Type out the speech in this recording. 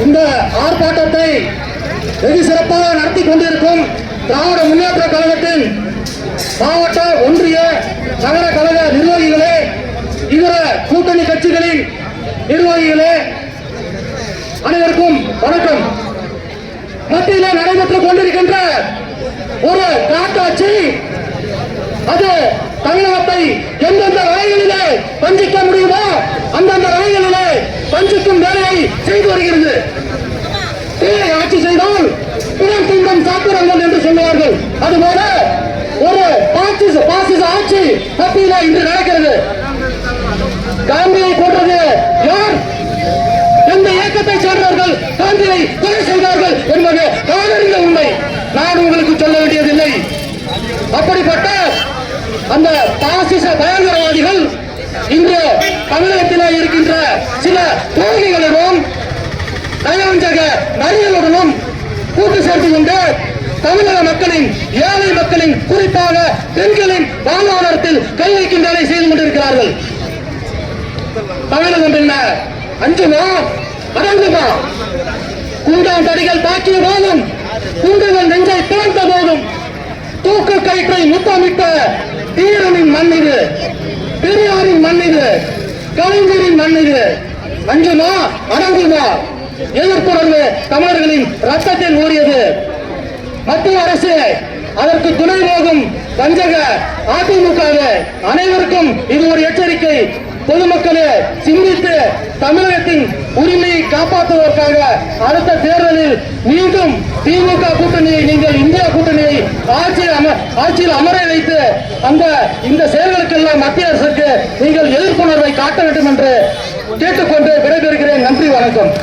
இந்த ஆர்ப்பாட்டத்தை வெகு சிறப்பாக நடத்தி கொண்டிருக்கும் திராவிட முன்னேற்ற கழகத்தின் மாவட்ட ஒன்றிய நகர கழக நிர்வாகிகளே, இதர கூட்டணி கட்சிகளின் நிர்வாகிகளே, அனைவருக்கும் வணக்கம். மத்தியிலே நடைபெற்றுக் கொண்டிருக்கின்ற ஒரு காட்டாட்சி அது தமிழகத்தை எந்தெந்த வகைகளிலே வஞ்சிக்க முடியுமோ அந்தந்த வகைகளிலே வஞ்சிக்கும் வேலையை செய்து வருகிறது. ஆட்சி செய்தால் பிறர் துன்பம் சாப்பிடுங்கள் என்று சொல்லுவார்கள். அதுபோல ஒரு பாசிச ஆட்சி மத்தியிலே இன்று நடக்கிறது. காந்தியை கொன்றது யார்? எந்த இயக்கத்தை சேர்ந்தவர்கள் காந்தியை கொலை செய்தார்கள் என்பது காதறிந்த உண்மை. நான் உங்களுக்கு சொல்ல வேண்டியதில்லை. அப்படிப்பட்ட அந்த பாசிச பயங்கரவாதிகள் இன்று தமிழகத்திலே இருக்கின்ற சில தோழிகளிடம் நயவஞ்சக நரிகளுடனும் கூட்டு சேர்த்து கொண்டு தமிழக மக்களின், ஏழை மக்களின், குறிப்பாக பெண்களின் வாழ்வாதாரத்தில் கை வைக்கும் வேலை செய்து கொண்டிருக்கிறார்கள். தமிழகம் என்ன அஞ்சுமா அடங்குமா? குண்டான் தடிகள் தாக்கிய போதும், குண்டுகள் நெஞ்சை திறந்த போதும், தூக்கு கயிற்றை முத்தமிட்ட தீரனின் மண் இது, பெரியாரின் மண் இது, கலைஞரின் மண் இது. அஞ்சுமா அடங்குமா? எதிர்ப்புணர்வு தமிழர்களின் ரத்தத்தில் ஊறியது. மத்திய அரசு அதற்கு துணை போகும் வஞ்சக அதிமுக அனைவருக்கும் இது ஒரு எச்சரிக்கை. பொதுமக்களே, சிந்தித்து தமிழகத்தின் உரிமையை காப்பாற்றுவதற்காக அடுத்த தேர்தலில் மீண்டும் திமுக கூட்டணியை, நீங்கள் இந்தியா கூட்டணியை ஆட்சியில் அமர வைத்து இந்த செயல்களுக்கெல்லாம் மத்திய அரசுக்கு நீங்கள் எதிர்ப்புணர்வை காட்ட வேண்டும் என்று கேட்டுக்கொண்டு விடைபெறுகிறேன். நன்றி, வணக்கம்.